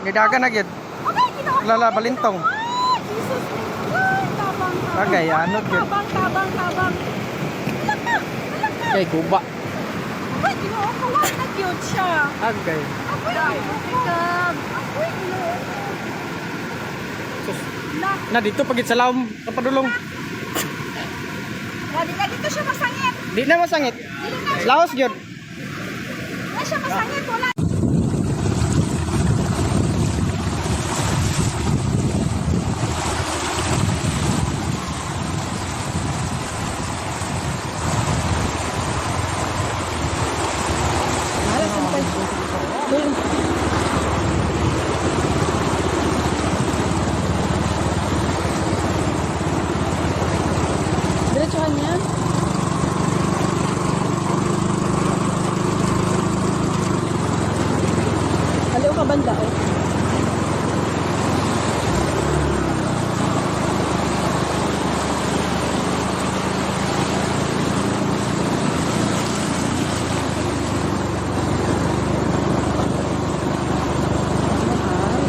Kay dagan na gyud. Okay, ginawa. Lala balintong. Jesus. Ay, tabang. Bagay, ano gyud. Tabang. Alak na. Kay guba. Ay, ginawa ko na gyud siya. Agay. Apoy, ikab. Apoy, ginawa. Na dito pagit sa laom kapadulong. Dito siya masangit. Di na masangit. Laos gyud. Wala siya masangit, wala. Diretsuhan niya. Aliw ka banda eh.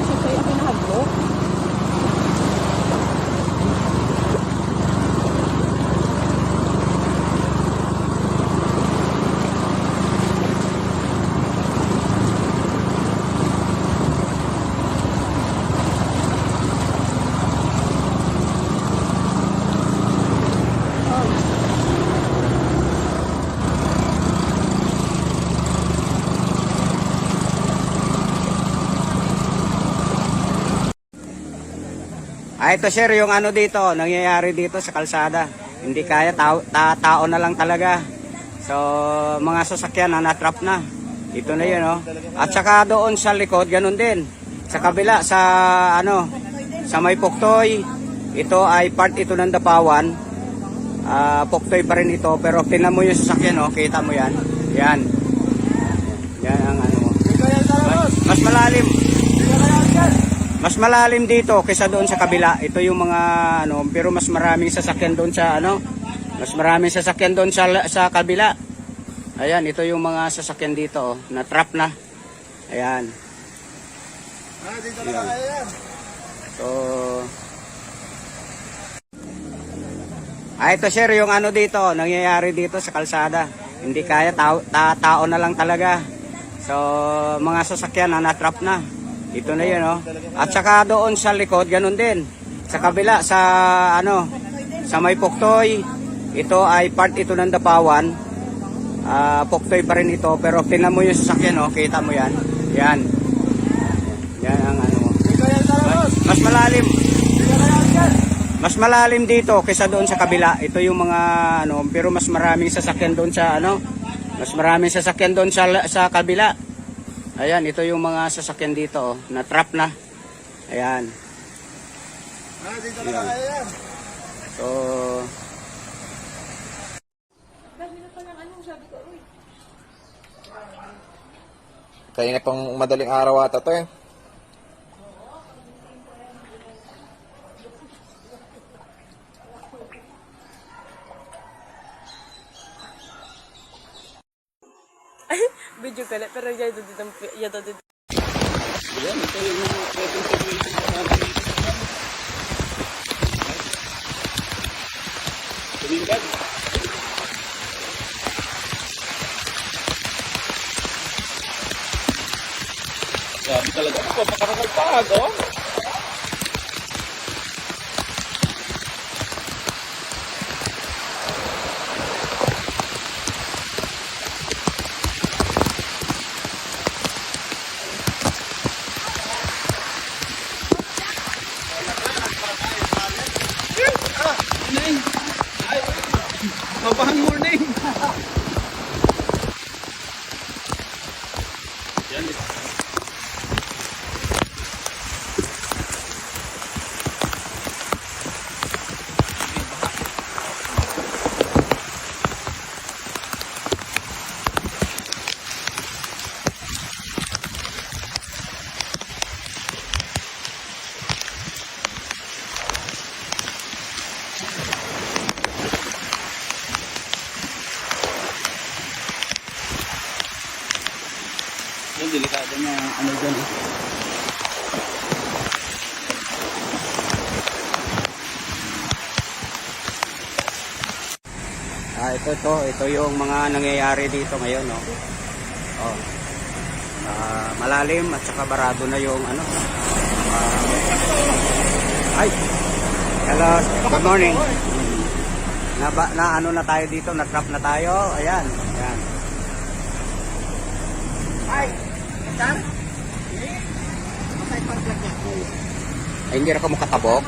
Sasay ang pinahaglo. Ito sir, yung ano dito, nangyayari dito sa kalsada. Hindi kaya, tao na lang talaga. So, mga sasakyan na natrap na. Ito na yun, oh. At saka doon sa likod, ganun din. Sa kabila, sa ano, sa may Puktoy, ito ay part ito ng Dapawan. Puktoy pa rin ito, pero tingnan mo yung sasakyan, oh. Kita mo yan. Yan. Yan ang ano. Mas malalim. Mas malalim dito kaysa doon sa kabila. Ito yung mga ano, pero mas maraming sasakyan doon sa ano. Mas maraming sasakyan doon sa kabila. Ayan, ito yung mga sasakyan dito, oh, na trap na. Ayan. Ayan. So ito sir, yung ano dito, nangyayari dito sa kalsada. Hindi kaya, tao na lang talaga. So mga sasakyan na natrap na. Ito na yun, oh. At saka doon sa likod, ganun din. Sa kabila, sa ano, sa may Puktoy, ito ay part ito ng Dapawan. Puktoy pa rin ito, pero tingnan mo yung sasakyan, oh. Kita mo yan. Yan. Yan ang ano. Mas malalim. Mas malalim dito kaysa doon sa kabila. Ito yung mga ano, pero mas maraming sasakyan doon sa ano. Mas maraming sasakyan doon sa kabila. Ayan, ito yung mga sasakyan dito, oh, na trap na. Ayan. Ayan. So kanina pang madaling araw ata to eh. Video ka na, pero yan dito. ayan, ito yung mga present situation sa namin. Tumingkad. Grabe talaga ako, makakalpag, oh. Mabahang morning. Yan. Yung delikado na ano dyan, eh. Ito yung mga nangyayari dito ngayon, no. Oh. Malalim at saka barado na yung ano. Hello, good morning. Ano na tayo dito, na-trap na tayo. Ayan, ayan. Ay, hindi na ka makatabok?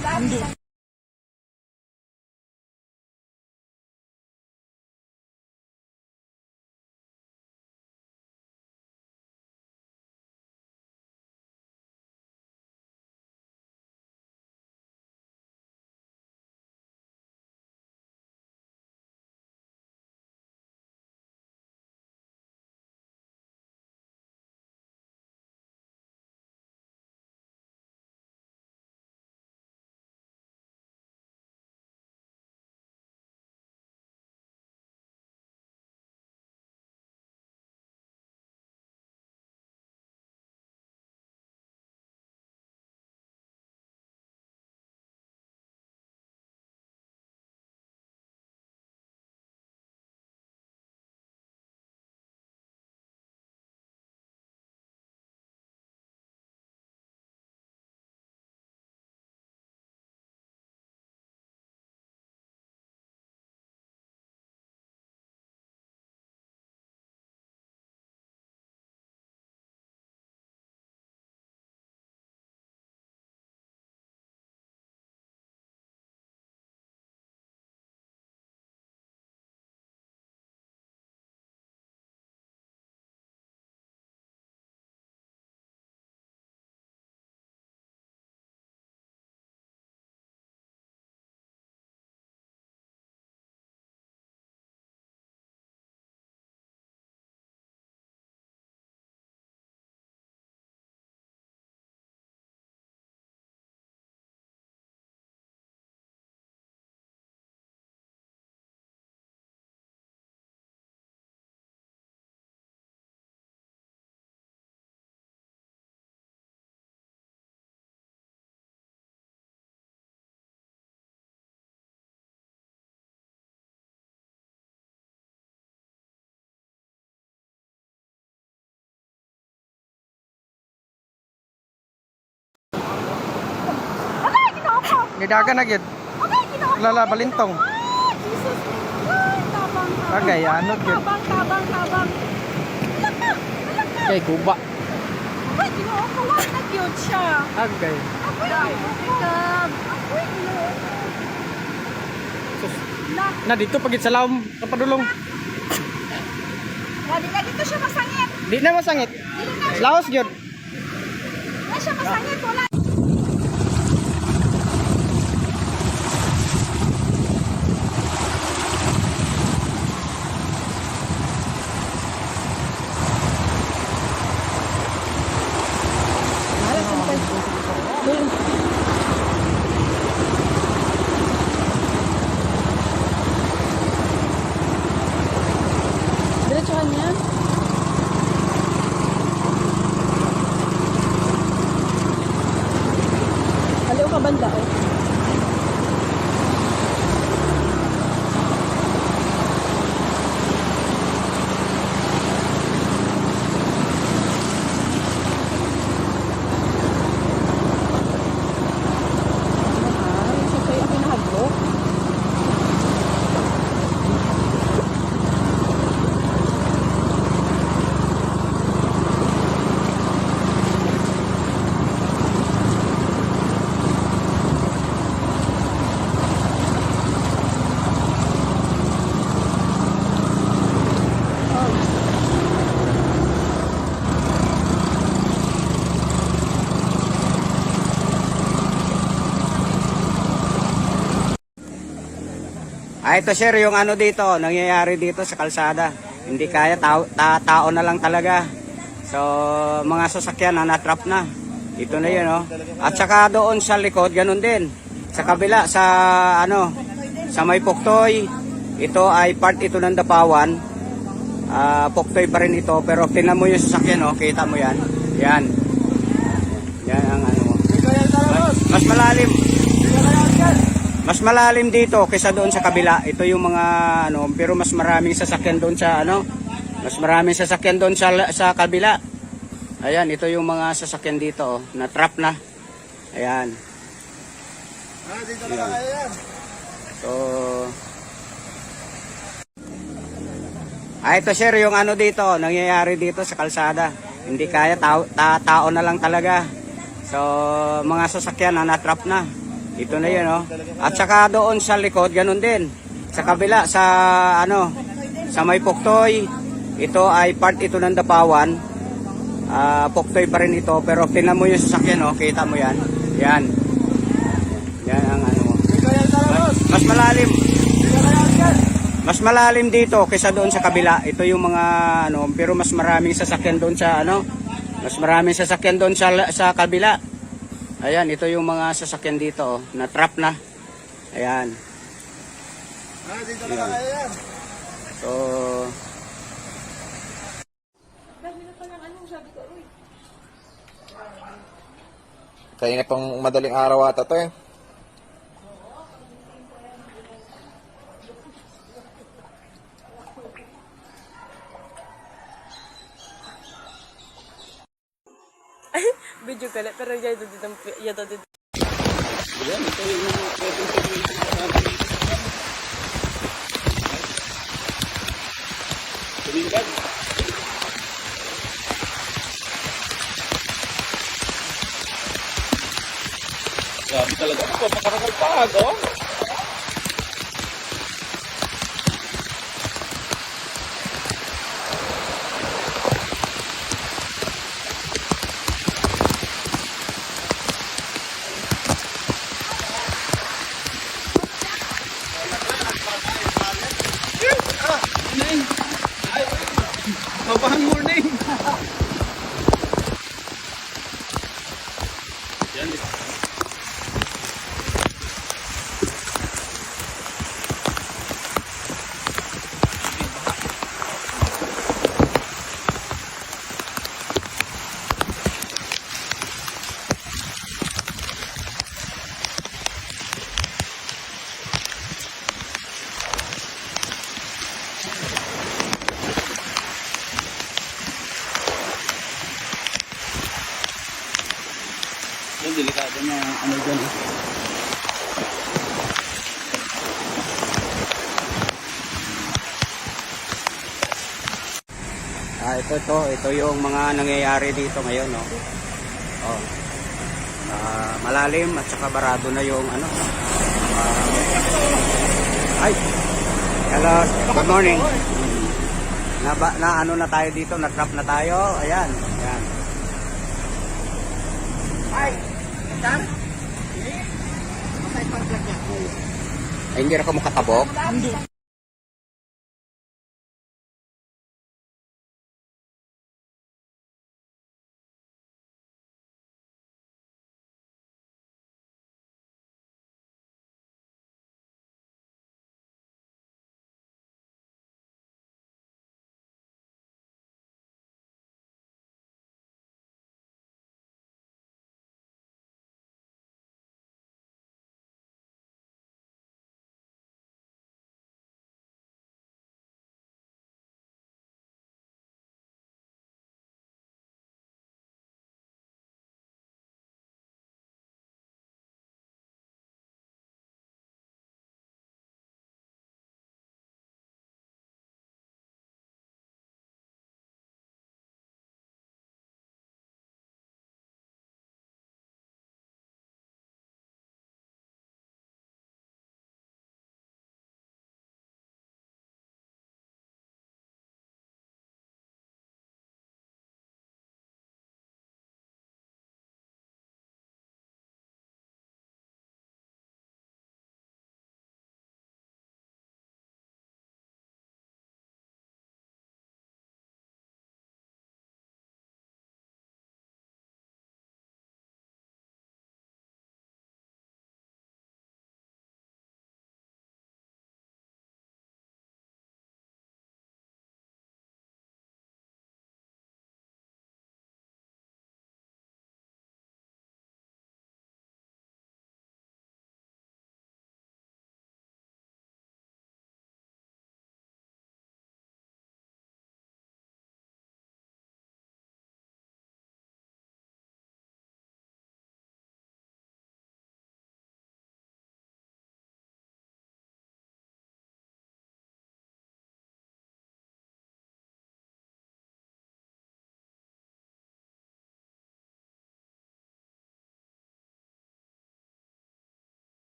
Gidagan na gid. Okay, ginawa ko. Lala balintong. Jesus. Ay, tabang. Bagay, anod yun. Tabang. Alak na. Kay guba. Ay, ginawa ko. Wag na yun siya. Agay. Apoy, ikab. Apoy, ginawa ko. Sus. Na. Na dito pagit sa lawom kapadulong. Wadi na dito siya masangit. Di na masangit. Dili na. Laos gyud. Na siya masangit. Wala. Diretsuhan niya. Aliw ka banda eh. Sasay ako nahagok. Ito sir, yung ano dito, nangyayari dito sa kalsada. Hindi kaya, tao na lang talaga. So, mga sasakyan na natrap na. Ito na yun, oh. At saka doon sa likod, ganun din. Sa kabila, sa ano, sa may Puktoy, ito ay part ito ng Dapawan. Puktoy pa rin ito, pero tingnan mo yung sasakyan, oh. Kita mo yan. Yan. Yan ang ano mo. Mas malalim. Mas malalim dito kaysa doon sa kabila. Ito yung mga ano, pero mas maraming sasakyan doon sa ano. Mas maraming sasakyan doon sa kabila. Ayan, ito yung mga sasakyan dito, oh, na trap na. Ayan. Dito na kaya yan. So, ito sir, yung ano dito, nangyayari dito sa kalsada. Hindi kaya, tao na lang talaga. So, mga sasakyan na natrap na. Ito na yun, oh. At saka doon sa likod, ganun din. Sa kabila, sa ano, sa may Puktoy. Ito ay part ito ng Dapawan. Puktoy pa rin ito, pero tingnan mo yung sasakyan, oh. Kita mo yan. Yan. Yan ang ano mo. Mas malalim. Mas malalim dito kaysa doon sa kabila. Ito yung mga ano, pero mas maraming sasakyan doon sa ano. Mas maraming sasakyan doon sa kabila. Ayan, ito yung mga sasakyan dito, oh, na trap na. Ayan. Dito na kaya yan. So, Kanina pang madaling araw ata to eh. Video ka lang, pero yan dito. ayan, ito yung mga pwedeng segmentation sa atin. Tumingkad. Grabe talaga ito, makarakagpag, oh. Mabahang morning. Yan. Yung delikado na ano dyan, eh. Ito yung mga nangyayari dito ngayon, no. Oh. Malalim at saka barado na yung ano. Ay. Hello, good morning. Na ano na tayo dito, na trap na tayo. Ayan, ayan. Ay, hindi na ka makatabok.